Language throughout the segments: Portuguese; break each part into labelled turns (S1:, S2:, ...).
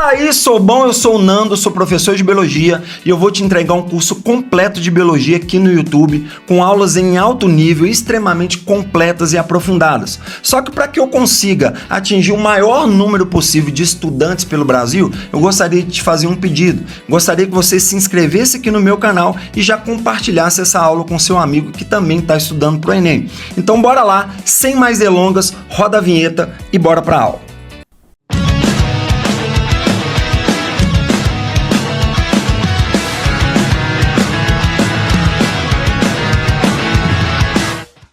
S1: aí, sou bom? Eu sou o Nando, sou professor de Biologia e eu vou te entregar um curso completo de Biologia aqui no YouTube, com aulas em alto nível, extremamente completas e aprofundadas. Só que para que eu consiga atingir o maior número possível de estudantes pelo Brasil, eu gostaria de te fazer um pedido. Gostaria que você se inscrevesse aqui no meu canal e já compartilhasse essa aula com seu amigo que também está estudando para o Enem. Então bora lá, sem mais delongas, roda a vinheta e bora para a aula.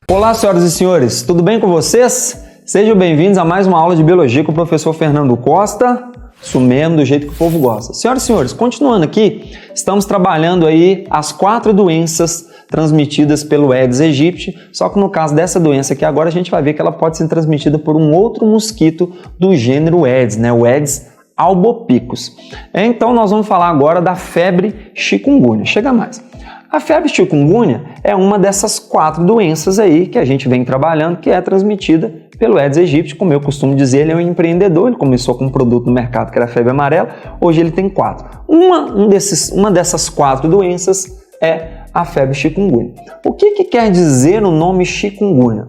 S2: Olá, senhoras e senhores, tudo bem com vocês? Sejam bem-vindos a mais uma aula de Biologia com o professor Fernando Costa, isso mesmo, do jeito que o povo gosta. Senhoras e senhores, continuando aqui, estamos trabalhando aí as 4 doenças transmitidas pelo Aedes aegypti, só que no caso dessa doença aqui agora a gente vai ver que ela pode ser transmitida por um outro mosquito do gênero Aedes, né? O Aedes albopicus. Então nós vamos falar agora da febre chikungunya. Chega mais. A febre chikungunya é uma dessas 4 doenças aí que a gente vem trabalhando, que é transmitida pelo Aedes aegypti. Como eu costumo dizer, ele é um empreendedor, ele começou com um produto no mercado que era a febre amarela, hoje ele tem 4. Uma dessas 4 doenças é a febre chikungunya. O que quer dizer o nome chikungunya?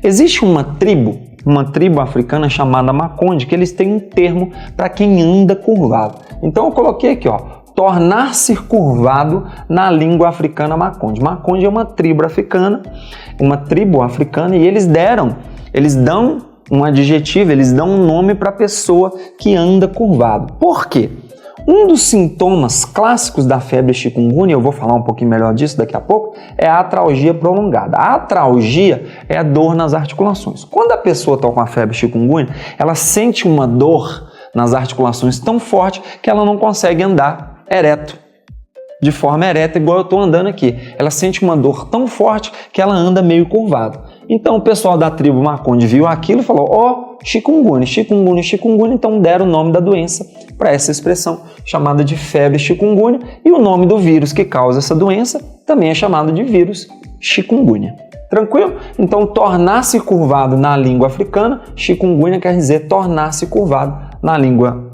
S2: Existe uma tribo africana chamada Maconde, que eles têm um termo para quem anda curvado. Então eu coloquei aqui, ó, tornar-se curvado na língua africana Maconde. Maconde é uma tribo africana e eles dão um adjetivo, eles dão um nome para a pessoa que anda curvado. Por quê? Um dos sintomas clássicos da febre chikungunya, eu vou falar um pouquinho melhor disso daqui a pouco, é a atralgia prolongada. A atralgia é a dor nas articulações. Quando a pessoa está com a febre chikungunya, ela sente uma dor nas articulações tão forte que ela não consegue andar ereto, de forma ereta, igual eu estou andando aqui. Ela sente uma dor tão forte que ela anda meio curvado. Então o pessoal da tribo Maconde viu aquilo e falou, ó, chikungunya, chikungunya, chikungunya, então deram o nome da doença para essa expressão chamada de febre chikungunya, e o nome do vírus que causa essa doença também é chamado de vírus chikungunya. Tranquilo? Então tornar-se curvado na língua africana, chikungunya quer dizer tornar-se curvado na língua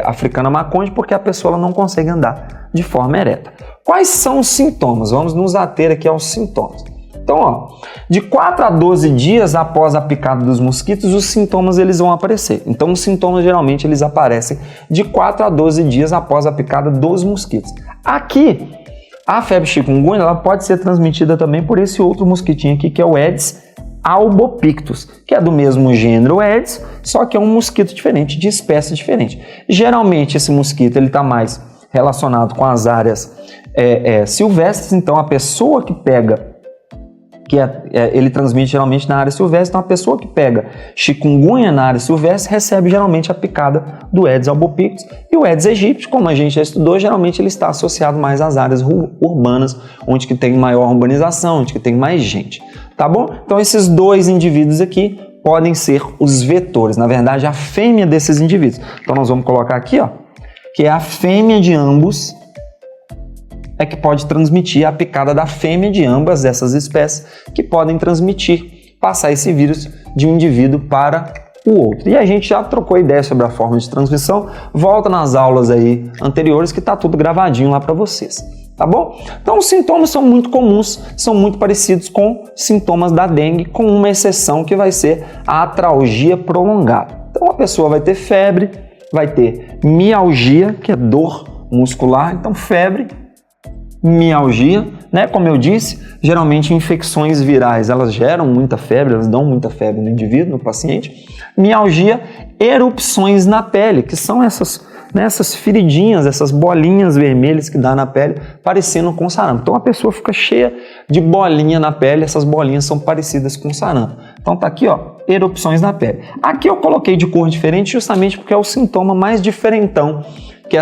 S2: africana Maconde, porque a pessoa ela não consegue andar de forma ereta. Quais são os sintomas? Vamos nos ater aqui aos sintomas. Então, ó, de 4 a 12 dias após a picada dos mosquitos, os sintomas eles vão aparecer. Então, os sintomas geralmente eles aparecem de 4 a 12 dias após a picada dos mosquitos. Aqui, a febre chikungunya ela pode ser transmitida também por esse outro mosquitinho aqui, que é o Aedes albopictus, que é do mesmo gênero Aedes, só que é um mosquito diferente, de espécie diferente. Geralmente, esse mosquito ele está mais relacionado com as áreas silvestres, então a pessoa que pega, ele transmite geralmente na área silvestre, então a pessoa que pega chikungunya na área silvestre recebe geralmente a picada do Aedes albopictus. E o Aedes aegypti, como a gente já estudou, geralmente ele está associado mais às áreas urbanas, onde que tem maior urbanização, onde que tem mais gente, tá bom? Então esses 2 indivíduos aqui podem ser os vetores, na verdade a fêmea desses indivíduos. Então nós vamos colocar aqui, ó, que é a fêmea de ambos, é que pode transmitir a picada da fêmea de ambas essas espécies, que podem passar esse vírus de um indivíduo para o outro. E a gente já trocou ideia sobre a forma de transmissão, volta nas aulas aí anteriores que está tudo gravadinho lá para vocês, tá bom? Então os sintomas são muito comuns, são muito parecidos com sintomas da dengue, com uma exceção que vai ser a atralgia prolongada. Então a pessoa vai ter febre, vai ter mialgia, que é dor muscular, então febre, mialgia, né? Como eu disse, geralmente infecções virais, elas geram muita febre, elas dão muita febre no indivíduo, no paciente. Mialgia, erupções na pele, que são essas feridinhas, essas bolinhas vermelhas que dá na pele, parecendo com sarampo. Então a pessoa fica cheia de bolinha na pele, essas bolinhas são parecidas com sarampo. Então tá aqui, ó, erupções na pele. Aqui eu coloquei de cor diferente justamente porque é o sintoma mais diferentão que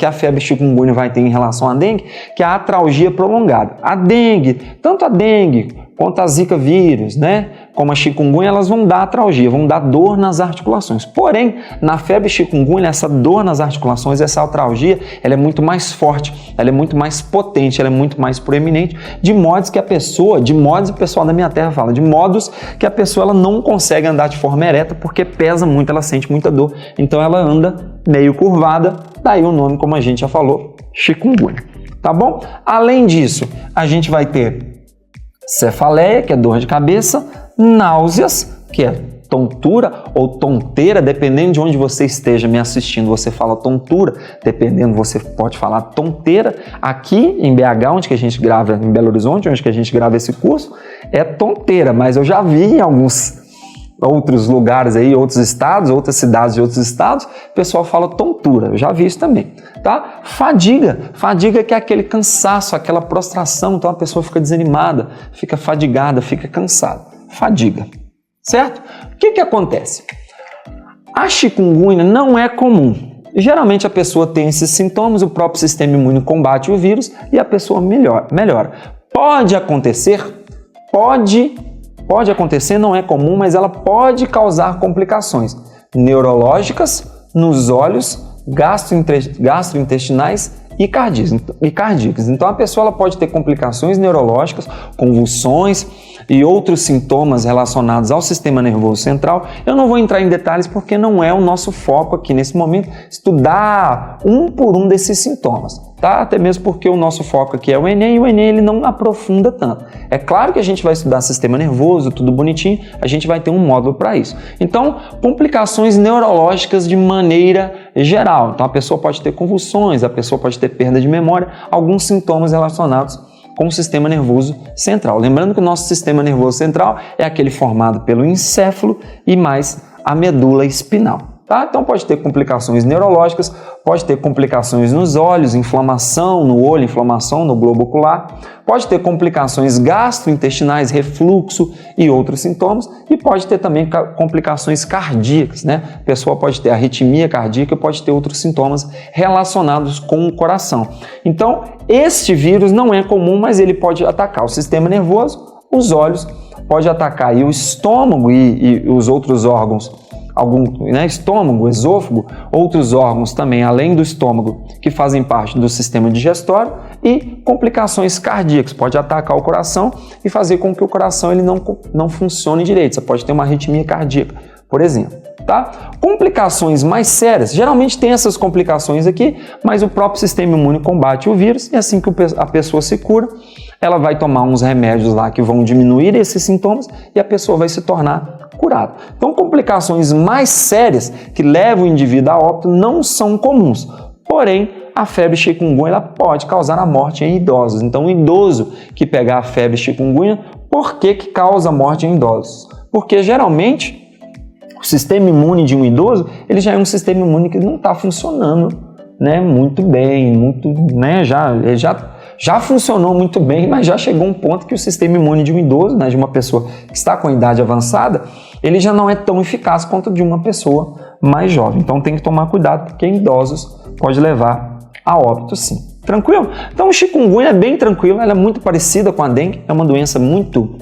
S2: a febre chikungunya vai ter em relação à dengue, que é a atralgia prolongada. A dengue, tanto a dengue quanto a zika vírus, né, como a chikungunya, elas vão dar atralgia, vão dar dor nas articulações. Porém, na febre chikungunya, essa dor nas articulações, essa atralgia, ela é muito mais forte, ela é muito mais potente, ela é muito mais proeminente, de modos que a pessoa, o pessoal da minha terra fala, de modos que a pessoa ela não consegue andar de forma ereta porque pesa muito, ela sente muita dor, então ela anda meio curvada, daí o nome, como a gente já falou, chikungunya, tá bom? Além disso, a gente vai ter cefaleia, que é dor de cabeça, náuseas, que é tontura ou tonteira, dependendo de onde você esteja me assistindo, você fala tontura, dependendo você pode falar tonteira. Aqui em BH, onde que a gente grava, em Belo Horizonte, onde que a gente grava esse curso, é tonteira, mas eu já vi em alguns outros lugares aí, outros estados, outras cidades de outros estados, o pessoal fala tontura, eu já vi isso também, tá? Fadiga que é aquele cansaço, aquela prostração, então a pessoa fica desanimada, fica fadigada, fica cansada, fadiga, certo? O que acontece? A chikungunya não é comum, geralmente a pessoa tem esses sintomas, o próprio sistema imune combate o vírus e a pessoa melhora. Pode acontecer, não é comum, mas ela pode causar complicações neurológicas nos olhos, gastrointestinais e cardíacas. Então a pessoa ela pode ter complicações neurológicas, convulsões e outros sintomas relacionados ao sistema nervoso central. Eu não vou entrar em detalhes porque não é o nosso foco aqui nesse momento estudar um por um desses sintomas, tá? Até mesmo porque o nosso foco aqui é o Enem e o Enem ele não aprofunda tanto. É claro que a gente vai estudar sistema nervoso, tudo bonitinho, a gente vai ter um módulo para isso. Então, complicações neurológicas de maneira geral. Então, a pessoa pode ter convulsões, a pessoa pode ter perda de memória, alguns sintomas relacionados com o sistema nervoso central. Lembrando que o nosso sistema nervoso central é aquele formado pelo encéfalo e mais a medula espinal. Tá? Então pode ter complicações neurológicas, pode ter complicações nos olhos, inflamação no olho, inflamação no globo ocular, pode ter complicações gastrointestinais, refluxo e outros sintomas, e pode ter também complicações cardíacas, né? A pessoa pode ter arritmia cardíaca, pode ter outros sintomas relacionados com o coração. Então, este vírus não é comum, mas ele pode atacar o sistema nervoso, os olhos, pode atacar aí o estômago e os outros órgãos, estômago, esôfago, outros órgãos também, além do estômago, que fazem parte do sistema digestório, e complicações cardíacas, pode atacar o coração e fazer com que o coração ele não funcione direito, você pode ter uma arritmia cardíaca, por exemplo. Tá? Complicações mais sérias, geralmente tem essas complicações aqui, mas o próprio sistema imune combate o vírus e assim que a pessoa se cura, ela vai tomar uns remédios lá que vão diminuir esses sintomas e a pessoa vai se tornar curada. Então, complicações mais sérias que levam o indivíduo a óbito não são comuns, porém, a febre chikungunya ela pode causar a morte em idosos. Então, o idoso que pegar a febre chikungunya, por que causa morte em idosos? Porque geralmente o sistema imune de um idoso, ele já é um sistema imune que não está funcionando, né, muito bem, já funcionou muito bem, mas já chegou um ponto que o sistema imune de um idoso, né, de uma pessoa que está com a idade avançada, ele já não é tão eficaz quanto de uma pessoa mais jovem. Então tem que tomar cuidado, porque em idosos pode levar a óbito sim. Tranquilo? Então o chikungunya é bem tranquilo, ela é muito parecida com a dengue, é uma doença muito...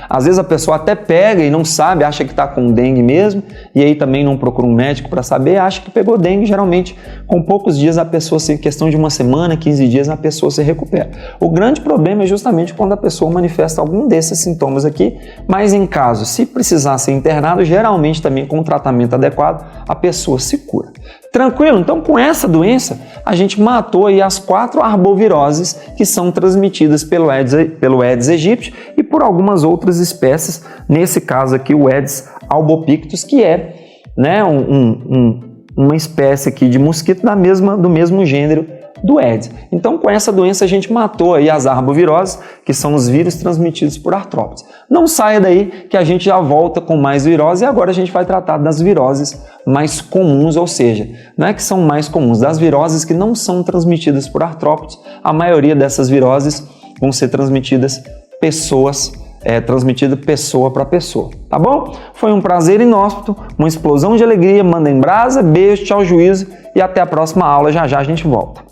S2: às vezes a pessoa até pega e não sabe, acha que está com dengue mesmo, e aí também não procura um médico para saber, acha que pegou dengue. Geralmente, com poucos dias a pessoa, em questão de uma semana, 15 dias, a pessoa se recupera. O grande problema é justamente quando a pessoa manifesta algum desses sintomas aqui, mas em caso, se precisar ser internado, geralmente também com um tratamento adequado, a pessoa se cura. Tranquilo? Então, com essa doença, a gente matou aí as 4 arboviroses que são transmitidas pelo Aedes aegypti e por algumas outras espécies, nesse caso aqui o Aedes albopictus, que é, né, uma espécie aqui de mosquito do mesmo gênero do Aedes. Então, com essa doença, a gente matou aí as arboviroses, que são os vírus transmitidos por artrópodes. Não saia daí que a gente já volta com mais viroses e agora a gente vai tratar das viroses mais comuns, ou seja, não é que são mais comuns, das viroses que não são transmitidas por artrópodes. A maioria dessas viroses vão ser transmitidas pessoa para pessoa, tá bom? Foi um prazer inóspito, uma explosão de alegria, manda em brasa, beijo, tchau, juízo e até a próxima aula, já a gente volta.